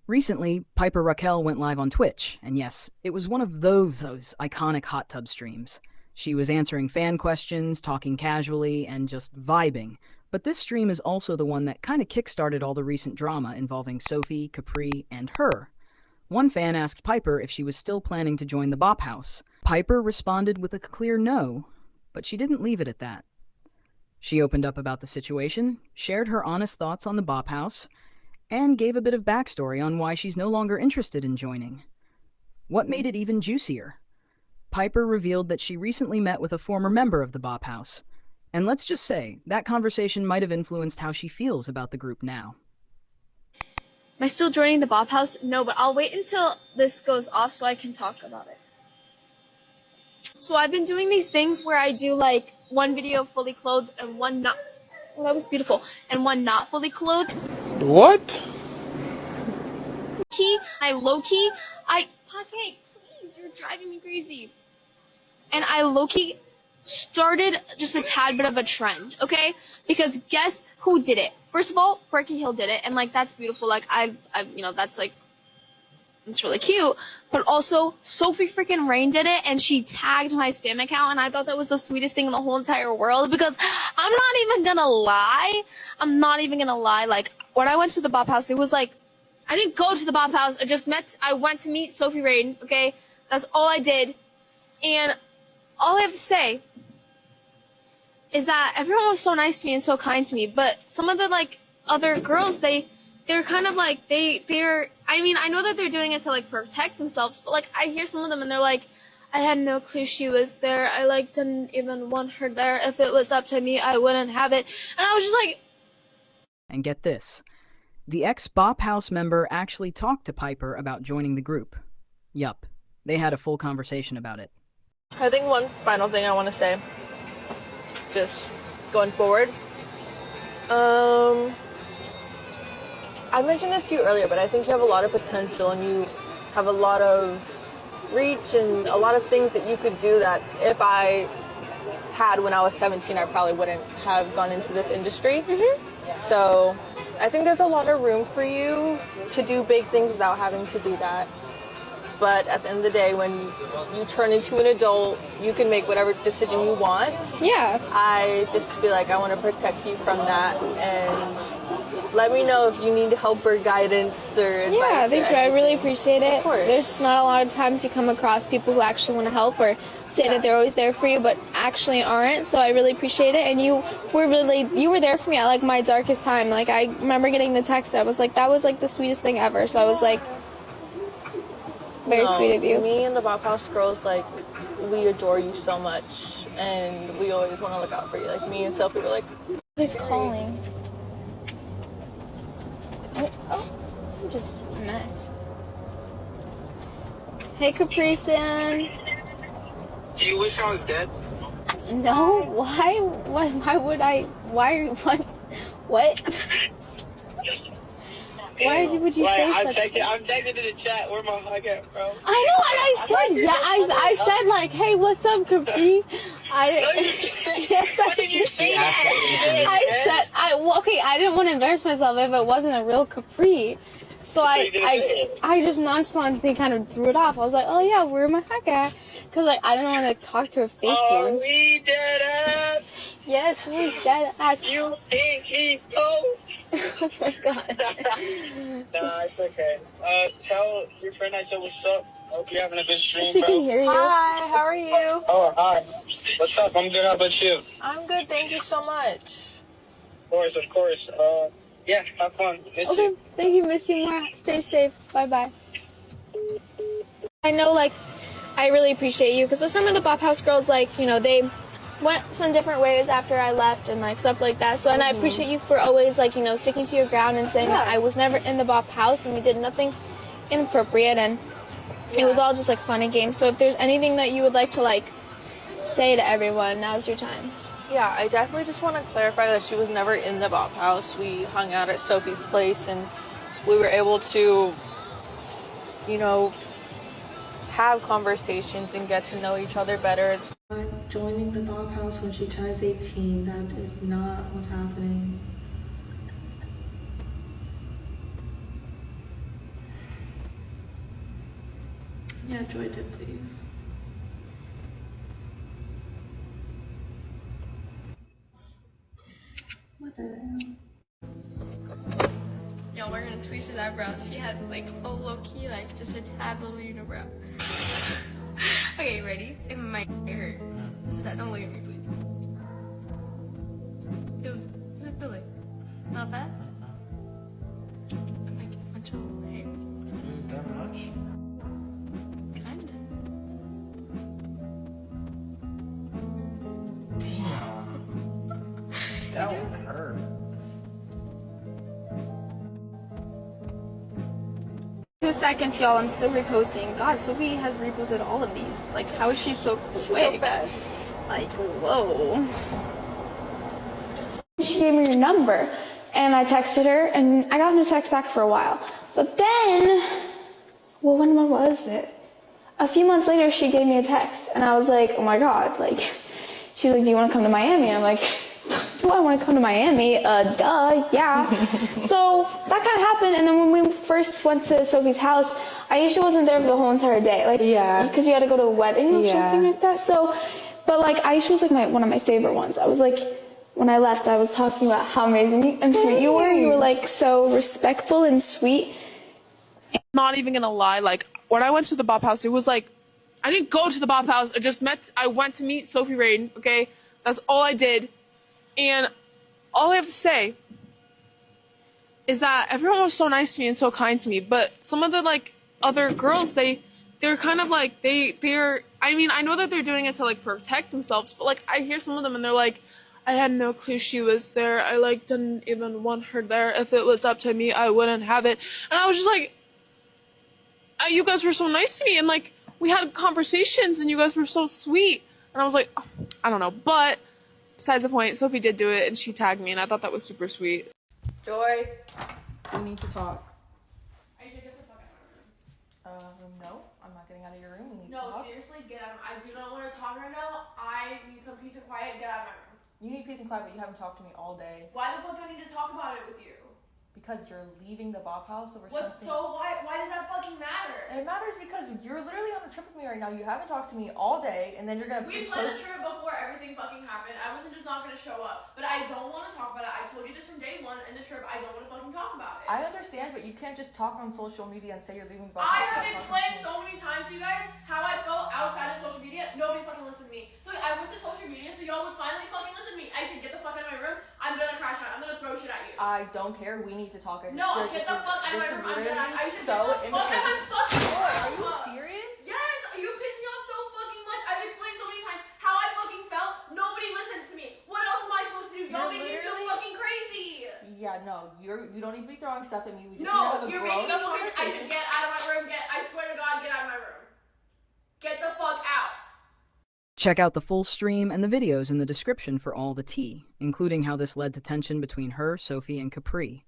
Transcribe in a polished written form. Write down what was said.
Recently, Piper Rockelle went live on Twitch, and yes, it was one of those iconic hot tub streams. She was answering fan questions, talking casually, and just vibing. But this stream is also the one that kind of kickstarted all the recent drama involving Sophie, Capri, and her. One fan asked Piper if she was still planning to join the Bop House. Piper responded with a clear no, but she didn't leave it at that. She opened up about the situation, shared her honest thoughts on the Bop House, and gave a bit of backstory on why she's no longer interested in joining. What made it even juicier? Piper revealed that she recently met with a former member of the Bop House, and let's just say, that conversation might have influenced how she feels about the group now. Am I still joining the Bop House? No, but I'll wait until this goes off so I can talk about it. So I've been doing these things where I do like one video fully clothed and one not. Oh, that was beautiful. And one not fully clothed. What? Low-key, Pocket, please, you're driving me crazy. And I low-key started just a tad bit of a trend, okay? Because guess who did it? First of all, Berkey Hill did it, and like that's beautiful. Like that's like it's really cute. But also, Sophie freaking Rain did it, and she tagged my spam account, and I thought that was the sweetest thing in the whole entire world. Because I'm not even gonna lie. Like when I went to the Bop House, it was like I didn't go to the Bop House. I went to meet Sophie Rain. Okay, that's all I did, and all I have to say is that everyone was so nice to me and so kind to me, but some of the, like, other girls, they're kind of like, I mean, I know that they're doing it to, like, protect themselves, but, like, I hear some of them and they're like, I had no clue she was there. I, like, didn't even want her there. If it was up to me, I wouldn't have it. And I was just like... And get this. The ex-Bop House member actually talked to Piper about joining the group. Yup. They had a full conversation about it. I think one final thing I want to say, just going forward. I mentioned this to you earlier, but I think you have a lot of potential and you have a lot of reach and a lot of things that you could do that if I had when I was 17, I probably wouldn't have gone into this industry. So I think there's a lot of room for you to do big things without having to do that. But at the end of the day, when you turn into an adult, you can make whatever decision you want. Yeah. I just feel like I want to protect you from that, and let me know if you need help or guidance or advice. Yeah, thank you. I really appreciate it. Of course. There's not a lot of times you come across people who actually want to help or say that they're always there for you, but actually aren't. So I really appreciate it. And you were there for me at like my darkest time. Like I remember getting the text. I was like, that was like the sweetest thing ever. So I was like, very sweet of you. Me and the Bop House girls, like, we adore you so much, and we always want to look out for you. Like, me and Sophie were like... Who's calling? Oh, I'm just a mess. Hey, Capri-san. Do you wish I was dead? No, why? Why would I? Why? What? Why would you say such a thing? I'm texting in the chat. Where my hug at, bro? I know, and I said, yeah, I said, like, hey, what's up, Capri? Yes, What did you say that? okay, I didn't want to embarrass myself if it wasn't a real Capri. So I just nonchalantly kind of threw it off. I was like, oh yeah, where my hug at? Because, like, I didn't want to talk to a fake one. We dead ass. Yes, we dead ass. You think he's cold? Oh my god. Nah, it's okay. Tell your friend I said what's up. I hope you're having a good stream, She bro. can hear you. Hi, how are you? Oh, hi. What's up? I'm good. How about you? I'm good, thank you so much. Of course. Yeah, have fun. Miss Okay, you. thank you, miss you more. Stay safe. Bye-bye. I know, like, I really appreciate you, because some of the Bop House girls, like, you know, they went some different ways after I left and, like, stuff like that. So, and I appreciate you for always, like, you know, sticking to your ground and saying that I was never in the Bop House and we did nothing inappropriate, and it was all just, like, fun and games. So if there's anything that you would like to, like, say to everyone, now's your time. Yeah, I definitely just want to clarify that she was never in the Bop House. We hung out at Sophie's place and we were able to, you know, have conversations and get to know each other better. It's joining the Bop House when she turns 18, that is not what's happening. Yeah, Joy did leave. What the hell? Yo, we're gonna tweeze his eyebrows. She has like a low key, like just a tad little unibrow. Okay, ready? It might hurt. So don't look at me, please. Feel it feel like? Not bad? I'm like a bunch of hairs. Is it that much? Kinda. Damn. That would hurt. 2 seconds, y'all. I'm still reposting. God, Sophie has reposted all of these. Like, how is she so quick? So fast. Like, whoa. She gave me her number, and I texted her, and I got no text back for a while. But then, well, when was it? A few months later, she gave me a text, and I was like, oh my God. Like, she's like, do you want to come to Miami? I'm like, do I want to come to Miami? Duh, yeah. So that kind of happened, and then when we first went to Sophie's house, Aisha wasn't there for the whole entire day. Like, Yeah. Because you had to go to a wedding or Yeah. something like that. So, but like, Aisha was like one of my favorite ones. I was like, when I left, I was talking about how amazing and sweet you were. You were like so respectful and sweet. Not even gonna lie, like when I went to the Bop House, it was like I didn't go to the Bop House. I went to meet Sophie Rain. Okay, that's all I did, and all I have to say is that everyone was so nice to me and so kind to me. But some of the like other girls, they're kind of like they're. I mean, I know that they're doing it to like protect themselves, but like I hear some of them and they're like, I had no clue she was there. I like didn't even want her there. If it was up to me, I wouldn't have it. And I was just like, you guys were so nice to me, and like we had conversations, and you guys were so sweet. And I was like, oh, I don't know. But besides the point, Sophie did do it, and she tagged me, and I thought that was super sweet. Joy, we need to talk. I should get the fuck out of my room. No, I'm not getting out of your room. We need to No, talk. seriously, get out. I do not want to talk right now. I need some peace and quiet. Get out of my room. You need peace and quiet, but you haven't talked to me all day. Why the fuck do I need to talk about it with you? Because you're leaving the Bop House over What? something. So why does that fucking matter? It matters because you're literally on a trip with me right now. You haven't talked to me all day, and then you're gonna. We planned the trip before everything fucking happened. I wasn't just not gonna show up, but I don't want to talk about it. I told you this from day one in the trip. I don't want to fucking talk about it. I understand, but you can't just talk on social media and say you're leaving the Bop I House. have explained so many times to you guys how I felt outside of social media. Nobody fucking listened to me. So I went to social media so y'all would finally fucking listen to me. I should get the fuck out of my room. I'm gonna crash out. I'm gonna throw shit at you. I don't care. We need to talk. No, get the fuck out of my room. I'm done. I should so get the fuck out of my fucking room. Are you serious? Yes, you pissed me off so fucking much. I've explained so many times how I fucking felt. Nobody listens to me. What else am I supposed to do? Y'all make me feel fucking crazy. Yeah, no, you don't need to be throwing stuff at me. We just need to No, have a you're making me grown feel crazy. I should get out of my room. I swear to God, get out of my room. Get the fuck out. Check out the full stream and the videos in the description for all the tea, including how this led to tension between her, Sophie, and Capri.